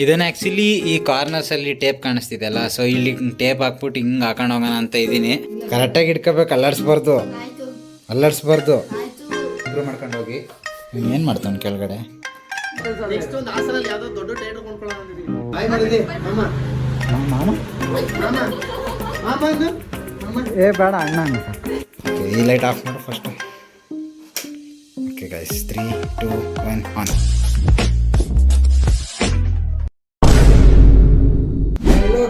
ಇದನ್ನ ಆಕ್ಚುಲಿ ಈ ಕಾರ್ನರ್ಸ್ ಅಲ್ಲಿ ಟೇಪ್ ಕಾಣಿಸ್ತಿದೆಲ್ಲ, ಸೊ ಇಲ್ಲಿ ಟೇಪ್ ಹಾಕ್ಬಿಟ್ಟು ಹಿಂಗ್ ಹಾಕೊಂಡು ಹೋಗೋಣ ಅಂತ ಇದೀನಿ. ಕರೆಕ್ಟಾಗಿ ಇಟ್ಕೋಬೇಕು, ಅಲ್ಲಾಡ್ಸ್ಬಾರ್ದು ಇಬ್ರು ಮಾಡ್ಕೊಂಡು ಹೋಗಿ. ಏನ್ ಮಾಡ್ತಾನೆ ಕೆಳಗಡೆ? ಏ ಬೇಡ ಅಣ್ಣ. ಈ ಲೈಟ್ ಆಫ್ ಮಾಡು first. Okay guys, 3, 2, 1 on.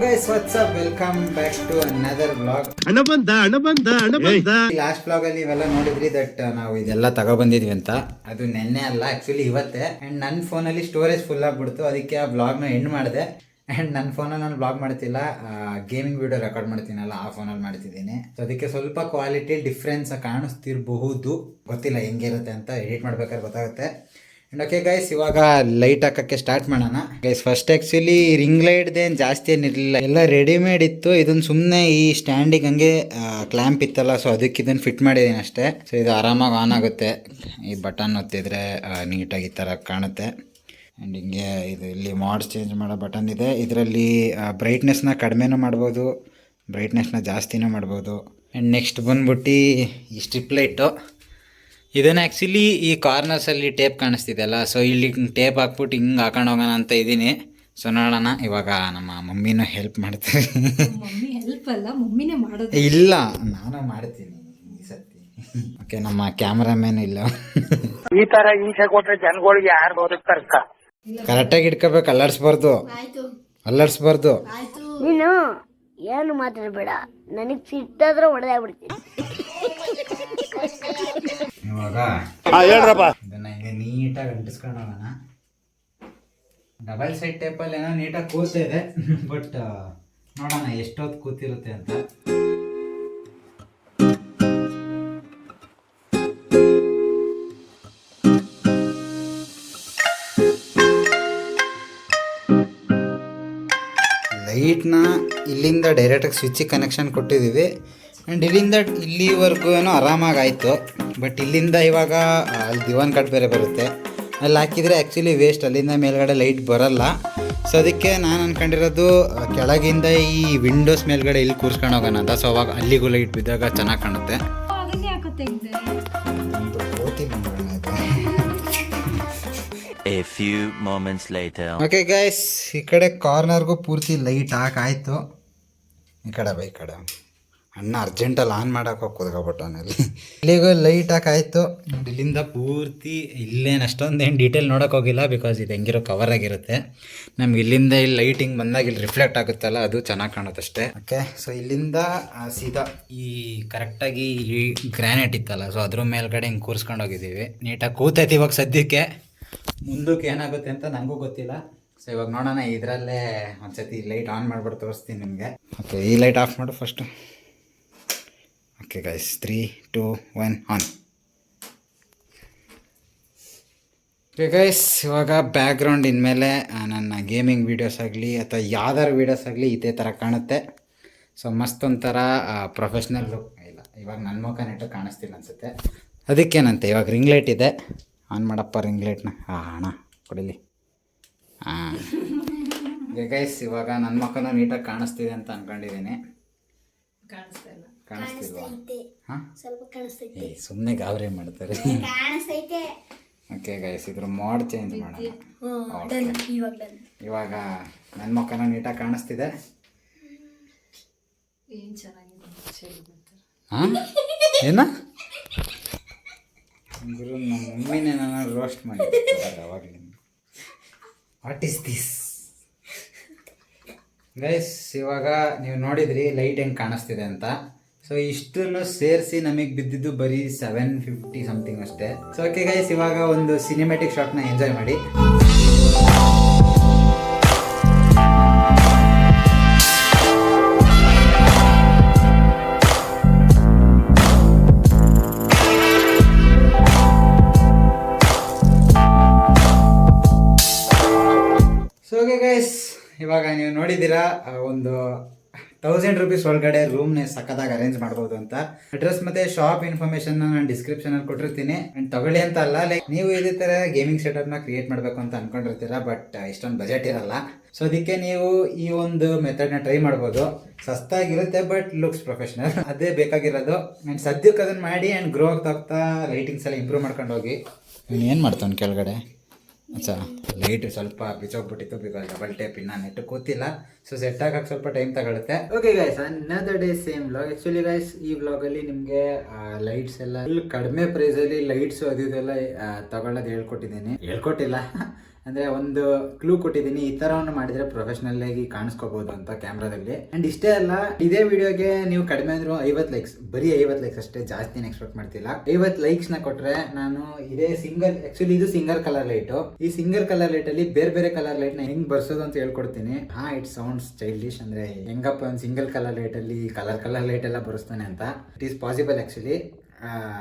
Guys, what's up? Welcome back to another vlog. ಹಣ ಬಂದ. ಲಾಸ್ಟ್ ವ್ಲಾಗ್ ಅಲ್ಲಿ ಇವೆಲ್ಲ ನೋಡಿದ್ರಿ ದಟ್ ನಾವು ಇದೆಲ್ಲ ತಗೊಬಂದಿದ್ವಿ ಅಂತ. ಅದು ನೆನ್ನೆ ಅಲ್ಲ, ಆಕ್ಚುಲಿ ಇವತ್ತೇ. ಅಂಡ್ ನನ್ನ ಫೋನಲ್ಲಿ ಸ್ಟೋರೇಜ್ ಫುಲ್ ಆಗ್ಬಿಡ್ತು, ಅದಕ್ಕೆ ಆ ವ್ಲಾಗ್ನ ಎಂಡ್ ಮಾಡಿದೆ. ಆ್ಯಂಡ್ ನನ್ನ ಫೋನಲ್ಲಿ ನಾನು ವ್ಲಾಗ್ ಮಾಡ್ತಿಲ್ಲ, ಗೇಮಿಂಗ್ ವಿಡಿಯೋ ರೆಕಾರ್ಡ್ ಮಾಡ್ತೀನಲ್ಲ ಆ ಫೋನಲ್ಲಿ ಮಾಡ್ತಿದ್ದೀನಿ. ಸೊ ಅದಕ್ಕೆ ಸ್ವಲ್ಪ ಕ್ವಾಲಿಟಿ ಡಿಫ್ರೆನ್ಸ್ ಕಾಣಿಸ್ತಿರಬಹುದು, ಗೊತ್ತಿಲ್ಲ ಹೆಂಗಿರುತ್ತೆ ಅಂತ. ಎಡಿಟ್ ಮಾಡ್ಬೇಕಾದ್ರೆ ಗೊತ್ತಾಗುತ್ತೆ. ಓಕೆ ಗೈಸ್, ಇವಾಗ ಲೈಟ್ ಹಾಕಕ್ಕೆ ಸ್ಟಾರ್ಟ್ ಮಾಡೋಣ. ಗೈಸ್ ಫಸ್ಟ್ ಆ್ಯಕ್ಚುಲಿ ರಿಂಗ್ ಲೈಟ್ದೇನು ಜಾಸ್ತಿ ಏನಿರಲಿಲ್ಲ, ಎಲ್ಲ ರೆಡಿಮೇಡ್ ಇತ್ತು. ಇದನ್ನು ಸುಮ್ಮನೆ ಈ ಸ್ಟ್ಯಾಂಡಿಗೆ ಹಂಗೆ ಕ್ಲ್ಯಾಂಪ್ ಇತ್ತಲ್ಲ, ಸೊ ಅದಕ್ಕೆ ಇದನ್ನು ಫಿಟ್ ಮಾಡಿದ್ದೀನಿ ಅಷ್ಟೇ. ಸೊ ಇದು ಆರಾಮಾಗಿ ಆನ್ ಆಗುತ್ತೆ, ಈ ಬಟನ್ ಒತ್ತಿದ್ರೆ ನೀಟಾಗಿ ಈ ಥರ ಕಾಣುತ್ತೆ. ಆ್ಯಂಡ್ ಹಿಂಗೆ ಇದು ಇಲ್ಲಿ ಮಾಡ್ಸ್ ಚೇಂಜ್ ಮಾಡೋ ಬಟನ್ ಇದೆ. ಇದರಲ್ಲಿ ಬ್ರೈಟ್ನೆಸ್ನ ಕಡಿಮೆನೂ ಮಾಡ್ಬೋದು, ಬ್ರೈಟ್ನೆಸ್ನ ಜಾಸ್ತಿನೂ ಮಾಡ್ಬೋದು. ಆ್ಯಂಡ್ ನೆಕ್ಸ್ಟ್ ಬಂದ್ಬಿಟ್ಟು ಈ ಸ್ಟ್ರಿಪ್ ಲೈಟು. ಇದನ್ನು ಆ್ಯಕ್ಚುಲಿ ಈ ಕಾರ್ನರ್ಸಲ್ಲಿ ಟೇಪ್ ಕಾಣಿಸ್ತಿದೆಲ್ಲ, ಸೊ ಇಲ್ಲಿ ಟೇಪ್ ಹಾಕ್ಬಿಟ್ಟು ಹಿಂಗೆ ಹಾಕೊಂಡು ಹೋಗೋಣ ಅಂತ ಇದ್ದೀನಿ. ಸೊ ನೋಡೋಣ, ಇವಾಗ ನಮ್ಮ ಮಮ್ಮಿನೂ ಹೆಲ್ಪ್ ಮಾಡ್ತಾರೆ. ಇಲ್ಲ, ನಾನು ಮಾಡ್ತೀನಿ ಈ ಸತಿ. ಓಕೆ, ನಮ್ಮ ಕ್ಯಾಮ್ರಾಮ್ಯಾನ್ ಇಲ್ಲ. ಈ ತರ ಹಿಂಸೆ ಕೊಟ್ರೆ ಜನಗಳಿಗೆ ಯಾರು ಬದುಕ್ತಾರ? ಕರೆಕ್ಟಾಗಿ ಇಟ್ಕೋಬೇಕು, ಅಲ್ಲಾಡ್ಸ್ಬಾರ್ದು. ನೀನು ಏನು ಮಾತಾಡಬೇಡ, ನನಗೆ ಸಿಟ್ಟಾದ್ರೆ ಹೊಡೆದಾಗ್ಬಿಡ್ತೀನಿ. ಇವಾಗ ಇದನ್ನ ಹಿಂಗೆ ನೀಟಾಗಿ ಅಂಟಿಸ್ಕೊಂಡು ಹೋಗೋಣ. ಡಬಲ್ ಸೈಡ್ ಟೇಪಲ್ಲಿ ಏನೋ ನೀಟಾಗಿ ಕೂರ್ತಾ ಇದೆ, ಬಟ್ ನೋಡೋಣ ಎಷ್ಟೊತ್ತು ಕೂತಿರುತ್ತೆ ಅಂತ. ಲೈಟ್ನ ಇಲ್ಲಿಂದ ಡೈರೆಕ್ಟಾಗಿ ಸ್ವಿಚ್ಚಿಗೆ ಕನೆಕ್ಷನ್ ಕೊಟ್ಟಿದ್ದೀವಿ. ಆ್ಯಂಡ್ ಇಲ್ಲಿಂದ ಇಲ್ಲಿವರೆಗೂ ಏನೋ ಆರಾಮಾಗಿ ಆಯಿತು. ಬಟ್ ಇಲ್ಲಿಂದ ಇವಾಗ ಅಲ್ಲಿ ದಿವಾನ್ ಕಟ್ ಬೇರೆ ಬರುತ್ತೆ, ಅಲ್ಲಿ ಹಾಕಿದರೆ ಆ್ಯಕ್ಚುಲಿ ವೇಸ್ಟ್, ಅಲ್ಲಿಂದ ಮೇಲ್ಗಡೆ ಲೈಟ್ ಬರಲ್ಲ. ಸೊ ಅದಕ್ಕೆ ನಾನು ಅಂದ್ಕೊಂಡಿರೋದು ಕೆಳಗಿಂದ ಈ ವಿಂಡೋಸ್ ಮೇಲ್ಗಡೆ ಇಲ್ಲಿ ಕೂರ್ಸ್ಕೊಂಡು ಹೋಗೋಣ ಅಂತ. ಸೊ ಅವಾಗ ಅಲ್ಲಿಗೂ ಲೈಟ್ ಬಿದ್ದಾಗ ಚೆನ್ನಾಗಿ ಕಾಣುತ್ತೆ. A few moments later. Okay guys, ಈ ಕಡೆ ಕಾರ್ನರ್ಗೂ ಪೂರ್ತಿ ಲೈಟ್ ಹಾಕಾಯಿತು. ಈ ಕಡೆ ಅಣ್ಣ ಅರ್ಜೆಂಟಲ್ಲಿ ಆನ್ ಮಾಡೋಕೆ ಕೂತ್ಕೊಬಿಟ್ಟವನಲ್ಲಿ. ಇಲ್ಲಿಗೂ ಲೈಟ್ ಹಾಕಾಯಿತು. ಇಲ್ಲಿಂದ ಪೂರ್ತಿ ಇಲ್ಲೇನು ಅಷ್ಟೊಂದೇನು ಡೀಟೇಲ್ ನೋಡೋಕೆ ಹೋಗಿಲ್ಲ, ಬಿಕಾಸ್ ಇದು ಹೆಂಗಿರೋ ಕವರ್ ಆಗಿರುತ್ತೆ. ನಮ್ಗೆ ಇಲ್ಲಿಂದ ಇಲ್ಲಿ ಲೈಟಿಂಗ್ ಬಂದಾಗ ಇಲ್ಲಿ ರಿಫ್ಲೆಕ್ಟ್ ಆಗುತ್ತಲ್ಲ, ಅದು ಚೆನ್ನಾಗಿ ಕಾಣುತ್ತಷ್ಟೇ. ಓಕೆ, ಸೊ ಇಲ್ಲಿಂದ ಸೀದಾ ಈ ಕರೆಕ್ಟಾಗಿ ಈ ಗ್ರಾನೈಟ್ ಇತ್ತಲ್ಲ, ಸೊ ಅದ್ರ ಮೇಲ್ಗಡೆ ಹಿಂಗೆ ಕೂರಿಸ್ಕೊಂಡು ಹೋಗಿದ್ದೀವಿ. ನೀಟಾಗಿ ಕೂತೈತಿ. ಇವಾಗ ಸದ್ಯಕ್ಕೆ ಮುಂದಕ್ಕೆ ಏನಾಗುತ್ತೆ ಅಂತ ನನಗೂ ಗೊತ್ತಿಲ್ಲ. ಸೊ ಇವಾಗ ನೋಡೋಣ, ಇದರಲ್ಲೇ ಒಂದ್ಸತಿ ಲೈಟ್ ಆನ್ ಮಾಡಿಬಿಟ್ಟು ತೋರಿಸ್ತೀನಿ ನಿಮಗೆ. ಓಕೆ, ಈ ಲೈಟ್ ಆಫ್ ಮಾಡು first. Okay guys, 3, 2, 1 on. Okay guys, ಇವಾಗ ಬ್ಯಾಕ್ಗ್ರೌಂಡ್ ಇನ್ಮೇಲೆ ನನ್ನ ಗೇಮಿಂಗ್ ವೀಡಿಯೋಸ್ ಆಗಲಿ ಅಥವಾ ಯಾವ್ದಾರು ವೀಡಿಯೋಸ್ ಆಗಲಿ ಇದೇ ಥರ ಕಾಣುತ್ತೆ. ಸೊ ಮಸ್ತ್ ಒಂಥರ ಪ್ರೊಫೆಷ್ನಲ್ ಲುಕ್. ಇಲ್ಲ, ಇವಾಗ ನನ್ನ ಮುಖ ನೆಟ್ಟು ಕಾಣಿಸ್ತಿಲ್ಲ ಅನಿಸುತ್ತೆ, ಅದಕ್ಕೇನಂತೆ ಇವಾಗ ರಿಂಗ್ ಲೈಟ್ ಇದೆ. ಆನ್ ಮಾಡಪ್ಪ ರಿಂಗ್ ಲೈಟ್ನ. ಅಣ್ಣ ಕೊಡಿಲಿ. ಗೈಸ್, ಇವಾಗ ನನ್ನ ಮಕ್ಕಳು ನೀಟಾಗಿ ಕಾಣಿಸ್ತಿದೆ ಅಂತ ಅಂದ್ಕೊಂಡಿದ್ದೀನಿ. ಕಾಣಿಸ್ತಿಲ್ವಾ? ಹಾಂ, ಏ ಸುಮ್ಮನೆ ಗಾಬರಿ ಮಾಡ್ತಾರೆ. ಓಕೆ ಗೈಸ್, ಇದ್ರ ಮೋಡ್ ಚೇಂಜ್ ಮಾಡೋಣ. ಇವಾಗ ನನ್ನ ಮಕ್ಕಳು ನೀಟಾಗಿ ಕಾಣಿಸ್ತಿದೆ. ಹಾಂ, ಏನ ಗುರು, ನಮ್ಮ ಮಮ್ಮಿನೇ ನಾನು ರೋಸ್ಟ್ ಮಾಡಿರ್ತಾರೆ ಅವಾಗಲೇ. What is this guys? ಇವಾಗ ನೀವು ನೋಡಿದ್ರಿ ಲೈಟ್ ಹೆಂಗೆ ಕಾಣಿಸ್ತಿದೆ ಅಂತ. ಸೊ ಇಷ್ಟನ್ನು ಸೇರಿಸಿ ನಮಗೆ ಬಿದ್ದಿದ್ದು ಬರೀ 750 ಸಮಥಿಂಗ್ ಅಷ್ಟೇ. ಸೊ ಓಕೆ ಗೈಸ್, ಇವಾಗ ಒಂದು ಸಿನಿಮ್ಯಾಟಿಕ್ ಶಾಟ್ನ ಎಂಜಾಯ್ ಮಾಡಿ. ಸೊ ಓಕೆ ಗೈಸ್, ಇವಾಗ ನೀವು ನೋಡಿದ್ದೀರಾ ಒಂದು 1000 rupees ಒಳಗಡೆ ರೂಮ್ನ ಸಕ್ಕದಾಗಿ ಅರೇಂಜ್ ಮಾಡ್ಬೋದು ಅಂತ. ಅಡ್ರೆಸ್ ಮತ್ತೆ ಶಾಪ್ ಇನ್ಫಾರ್ಮೇಶನ್ ನಾನು ಡಿಸ್ಕ್ರಿಪ್ಷನ್ ಅಲ್ಲಿ ಕೊಟ್ಟಿರ್ತೀನಿ. ಅಂಡ್ ತಗೊಳ್ಳಿ ಅಂತ ಅಲ್ಲ, ಲೈಕ್ ನೀವು ಇದೇ ತರ ಗೇಮಿಂಗ್ ಸೆಟಪ್ ನ ಕ್ರಿಯೇಟ್ ಮಾಡ್ಬೇಕು ಅಂತ ಅನ್ಕೊಂಡಿರ್ತೀರಾ, ಬಟ್ ಇಷ್ಟೊಂದು ಬಜೆಟ್ ಇರಲ್ಲ. ಸೊ ಅದಕ್ಕೆ ನೀವು ಈ ಒಂದು ಮೆಥಡ್ ನ ಟ್ರೈ ಮಾಡ್ಬೋದು. ಸಸ್ತಾಗಿರುತ್ತೆ ಬಟ್ ಲುಕ್ಸ್ ಪ್ರೊಫೆಷನಲ್, ಅದೇ ಬೇಕಾಗಿರೋದು. ಅಂಡ್ ಸದ್ಯಕ್ಕೆ ಅದನ್ನ ಮಾಡಿ ಅಂಡ್ ಗ್ರೋ ಆಗ್ತಾ ಲೈಟಿಂಗ್ಸ್ ಎಲ್ಲ ಇಂಪ್ರೂವ್ ಮಾಡ್ಕೊಂಡು ಹೋಗಿ. ಏನು ಮಾಡ್ತಾನೆ ಕೆಳಗಡೆ ಅಚ್ಚಾ ಲೈಟ್ ಸ್ವಲ್ಪ ಬಿಚ್ಚೋಗ್ಬಿಟ್ಟಿತ್ತು, ಬಿಕಾಸ್ ಡಬಲ್ ಟೇಪ್ ಇನ್ನ ನೆಟ್ ಕೂತಿಲ್ಲ. ಸೊ ಸೆಟ್ ಆಗಕ್ಕೆ ಸ್ವಲ್ಪ ಟೈಮ್ ತಗೊಳುತ್ತೆ. Okay guys, another day same vlog. Actually guys ಈ ವ್ಲಾಗಲ್ಲಿ ನಿಮಗೆ ಲೈಟ್ಸ್ ಎಲ್ಲ ಕಡಿಮೆ ಪ್ರೈಸಲ್ಲಿ ಲೈಟ್ಸ್ ಅದು ಇದೆಲ್ಲ ತಗೊಳ್ಳೋದು ಹೇಳ್ಕೊಟ್ಟಿಲ್ಲ ಅಂದ್ರೆ ಒಂದು ಕ್ಲೂ ಕೊಟ್ಟಿದ್ದೀನಿ. ಈ ತರವನ್ನು ಮಾಡಿದ್ರೆ ಪ್ರೊಫೆಷನಲ್ ಆಗಿ ಕಾಣಿಸ್ಕೋಬಹುದು ಅಂತ ಕ್ಯಾಮ್ರಾದಲ್ಲಿ. ಅಂಡ್ ಇಷ್ಟೇ ಅಲ್ಲ, ಇದೇ ವಿಡಿಯೋಗೆ ನೀವು ಕಡಿಮೆ ಅಂದ್ರೂ 50 ಲೈಕ್ಸ್, ಬರೀ 50 ಲೈಕ್ಸ್ ಅಷ್ಟೇ, ಜಾಸ್ತಿನ ಎಕ್ಸ್ಪೆಕ್ಟ್ ಮಾಡ್ತಿಲ್ಲ. 50 ಲೈಕ್ಸ್ ನ ಕೊಟ್ರೆ ನಾನು ಇದೇ ಸಿಂಗಲ್, ಆಕ್ಚುಲಿ ಇದು ಸಿಂಗಲ್ ಕಲರ್ ಲೈಟ್. ಈ ಸಿಂಗಲ್ ಕಲರ್ ಲೈಟ್ ಅಲ್ಲಿ ಬೇರೆ ಬೇರೆ ಕಲರ್ ಲೈಟ್ ನ ಹೆಂಗ್ ಬರ್ಸೋದು ಅಂತ ಹೇಳ್ಕೊಡ್ತೀನಿ. ಇಟ್ ಸೌಂಡ್ಸ್ ಚೈಲ್ಡಿಶ್, ಅಂದ್ರೆ ಹೆಂಗಪ್ಪ ಒಂದು ಸಿಂಗಲ್ ಕಲರ್ ಲೈಟ್ ಅಲ್ಲಿ ಕಲರ್ ಲೈಟ್ ಎಲ್ಲ ಬರ್ಸ್ತಾನೆ ಅಂತ. It is possible actually.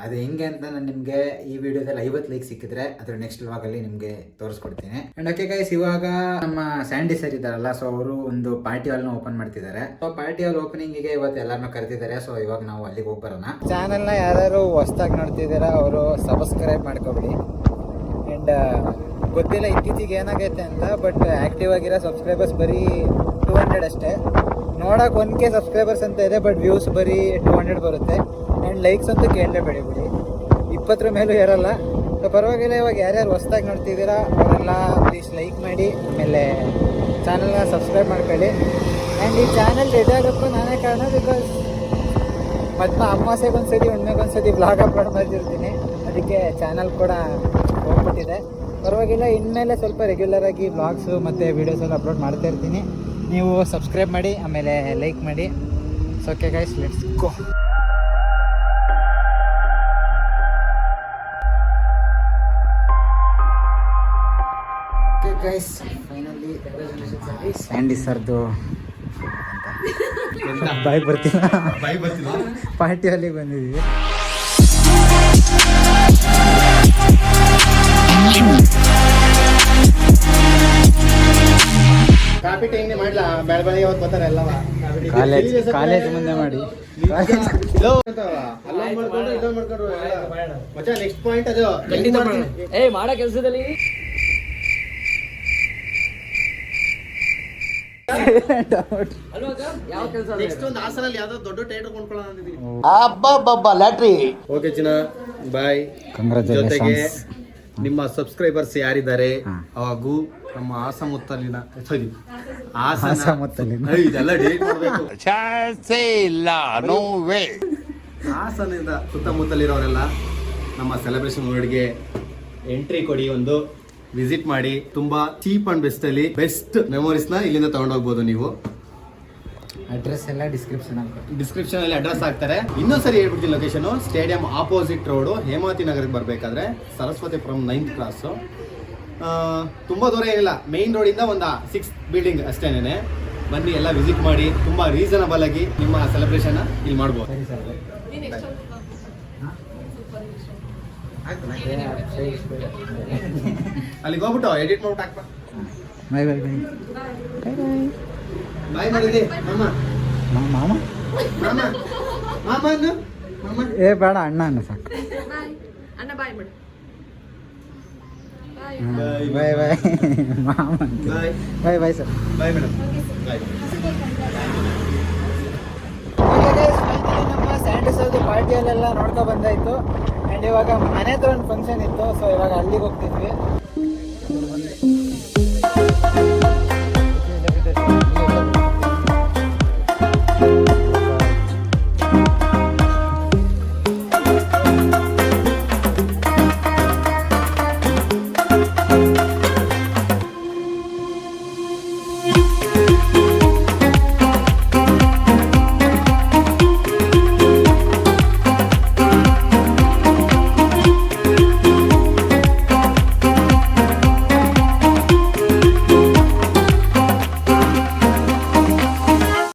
ಅದು ಹೆಂಗೆ ಅಂತ ನಾನು ನಿಮಗೆ ಈ ವಿಡಿಯೋದಲ್ಲಿ 50 ಲೈಕ್ ಸಿಕ್ಕಿದ್ರೆ ಅದ್ರ ನೆಕ್ಸ್ಟ್ ವ್ಲಾಗಲ್ಲಿ ನಿಮಗೆ ತೋರಿಸ್ಕೊಡ್ತೀನಿ. ಅಂಡ್ ಓಕೆ ಗೈಸ್, ಇವಾಗ ನಮ್ಮ ಸ್ಯಾಂಡಿ ಸರ್ ಇದ್ದಾರಲ್ಲ, ಸೊ ಅವರು ಒಂದು ಪಾರ್ಟಿ ಹಾಲ್ನ ಓಪನ್ ಮಾಡ್ತಿದ್ದಾರೆ. ಸೊ ಪಾರ್ಟಿ ಹಾಲ್ ಓಪನಿಂಗಿಗೆ ಇವತ್ತು ಎಲ್ಲರನ್ನೂ ಕರೆದಿದ್ದಾರೆ. ಸೊ ಇವಾಗ ನಾವು ಅಲ್ಲಿಗೆ ಹೋಗಿ ಬರೋಣ. ಚಾನಲ್ನ ಯಾರು ಹೊಸ್ದಾಗಿ ನೋಡ್ತಿದ್ದೀರಾ ಅವರು ಸಬ್ಸ್ಕ್ರೈಬ್ ಮಾಡ್ಕೊಬಿಡಿ. ಅಂಡ್ ಗೊತ್ತಿಲ್ಲ ಇತ್ತೀಚೆಗೆ ಏನಾಗೈತೆ ಅಂತ, ಬಟ್ ಆಕ್ಟಿವ್ ಆಗಿರೋ ಸಬ್ಸ್ಕ್ರೈಬರ್ಸ್ ಬರೀ 200 ಅಷ್ಟೇ. ನೋಡೋಕೆ 1K ಸಬ್ಸ್ಕ್ರೈಬರ್ಸ್ ಅಂತ ಇದೆ, ಬಟ್ ವ್ಯೂಸ್ ಬರೀ 200 ಬರುತ್ತೆ. ಆ್ಯಂಡ್ ಲೈಕ್ಸ್ ಅಂತೂ ಕೇಳಲೇಬೇಡಿ ಬಿಡಿ, 20 ಮೇಲೂ ಇರಲ್ಲ. ಸೊ ಪರವಾಗಿಲ್ಲ, ಇವಾಗ ಯಾರ್ಯಾರು ಹೊಸ್ದಾಗಿ ನೋಡ್ತಿದ್ದೀರಾ ಅವರೆಲ್ಲ ಪ್ಲೀಸ್ ಲೈಕ್ ಮಾಡಿ, ಆಮೇಲೆ ಚಾನಲ್ನ ಸಬ್ಸ್ಕ್ರೈಬ್ ಮಾಡ್ಕೊಳ್ಳಿ. ಆ್ಯಂಡ್ ಈ ಚಾನಲ್ ರೆಡಿ ಆಗೋಕ್ಕೂ ನಾನೇ ಕಾರಣ, ಬಿಕಾಸ್ ಮತ್ತು ಅಮಾವಾಸ್ಯೆಗೊಂದ್ಸತಿ ಹುಣ್ಮೆಗೊಂದ್ಸತಿ ಬ್ಲಾಗ್ ಅಪ್ಲೋಡ್ ಮಾಡ್ತಿರ್ತೀನಿ. ಅದಕ್ಕೆ ಚಾನಲ್ ಕೂಡ ಹೋಗ್ಬಿಟ್ಟಿದೆ. ಪರವಾಗಿಲ್ಲ, ಇನ್ಮೇಲೆ ಸ್ವಲ್ಪ ರೆಗ್ಯುಲರ್ ಆಗಿ ಬ್ಲಾಗ್ಸು ಮತ್ತು ವೀಡಿಯೋಸ್ ಎಲ್ಲ ಅಪ್ಲೋಡ್ ಮಾಡ್ತಾ ಇರ್ತೀನಿ. ನೀವು ಸಬ್ಸ್ಕ್ರೈಬ್ ಮಾಡಿ, ಆಮೇಲೆ ಲೈಕ್ ಮಾಡಿ. So okay guys, let's go. Guys finally Sandy ಸರ್ದು ಬಾಯ್ ಬರ್ತೀನ ಪಾರ್ಟಿ ಅಲ್ಲಿಗೆ ಬಂದಿದ್ದೀವಿ. ಕಾಪಿ ಟೈಮ್ನೇ ಮಾಡ್ಲಾ ಬೆಳಗ್ಗೆ ಇವತ್ತು ಬರ್ತಾರೆ ಎಲ್ಲವ ಕಾಲೇಜ್ ಮುಂದೆ ಮಾಡಿ ನೆಕ್ಸ್ಟ್ ಪಾಯಿಂಟ್ ಅದು ಮಾಡೋ ಕೆಲಸದಲ್ಲಿ ನೆಕ್ಸ್ಟ್ ಒಂದು ಹಾಸನಲ್ಲಿ ಯಾವ್ದೋ ದೊಡ್ಡ ಥಿಯೇಟರ್ ಕೊಂಡ್ಕೊಳ್ಳೋಣ ಅಂತಿದ್ದೀನಿ. ಓಕೆ ಚಿನ್ನ ಬಾಯ್. ಜೊತೆಗೆ ನಿಮ್ಮ ಸಬ್ಸ್ಕ್ರೈಬರ್ಸ್ ಯಾರಿದ್ದಾರೆ ಹಾಗೂ ನಮ್ಮ ಹಾಸನಮುತ್ತಲಿನ ಇದೆಲ್ಲ ಡಿಲೀಟ್ ಮಾಡಬೇಕು. ಹಾಸನದಿಂದ ಸುತ್ತಮುತ್ತಲಿರೋರೆಲ್ಲ ನಮ್ಮ ಸೆಲೆಬ್ರೇಷನ್ ವರ್ಡ್ಗೆ ಎಂಟ್ರಿ ಕೊಡಿ, ಒಂದು ವಿಸಿಟ್ ಮಾಡಿ. ತುಂಬಾ ಚೀಪ್ ಅಂಡ್ ಬೆಸ್ಟ್ ಅಲ್ಲಿ ಬೆಸ್ಟ್ ಮೆಮೊರೀಸ್ ನ ಇಲ್ಲಿಂದ ತಗೊಂಡೋಗ್ಬೋದು ನೀವು. ಅಡ್ರೆಸ್ ಎಲ್ಲ ಡಿಸ್ಕ್ರಿಪ್ಷನ್ ಅಲ್ಲಿ ಅಡ್ರೆಸ್ ಹಾಕ್ತಾರೆ. ಇನ್ನೊಂದ್ಸರಿ ಹೇಳ್ಬಿಡ್ತೀನಿ location, stadium opposite road, Hemavathi ನಗರಕ್ಕೆ ಬರಬೇಕಾದ್ರೆ ಸರಸ್ವತಿಪುರಂ 9th ಕ್ರಾಸು. ತುಂಬಾ ದೂರ ಏನಿಲ್ಲ, ಮೇನ್ ರೋಡಿಂದ ಒಂದು 6 ಬಿಲ್ಡಿಂಗ್ ಅಷ್ಟೇನೆ. ಬನ್ನಿ ಎಲ್ಲ ವಿಸಿಟ್ ಮಾಡಿ, ತುಂಬಾ ರೀಸನಬಲ್ ಆಗಿ ನಿಮ್ಮ ಸೆಲೆಬ್ರೇಷನ್ ಇಲ್ಲಿ ಮಾಡ್ಬೋದು. ಅಲ್ಲಿಗೆ ಹೋಗ್ಬಿಟ್ಟು ಎಡಿಟ್ ಮಾಡ್ಬಿಟ್ಟು ಹಾಕ್ಬಾ. ಬಾಯ್ ಬಾಯ್ ಬಾಯ್ ಬಾಯ್ ಮಾಡಿದೆ ಮಾಮ ಮಾಮ ಮಾಮ ಮಾಮ ಅನ್ನು ಮಾಮ ಏ ಬೇಡ ಅಣ್ಣ ಅನ್ನ ಸಾಕು. ಅಣ್ಣ ಬಾಯ್ ಬಿಡು. ಬಾಯ್ ಬಾಯ್ ಮಾಮ ಬಾಯ್ ಬಾಯ್ bye sir. Bye madam bye. ನಮ್ಮ ಸ್ಯಾಂಡಿಸೋದು ಪಾರ್ಟಿಯಲ್ಲೆಲ್ಲ ನೋಡ್ಕೊ ಬಂದಾಯ್ತು. ಆ್ಯಂಡ್ ಇವಾಗ ಮನೆ ಹತ್ರ ಒಂದು ಫಂಕ್ಷನ್ ಇತ್ತು, ಸೊ ಇವಾಗ ಅಲ್ಲಿಗೆ ಹೋಗ್ತಿದ್ವಿ.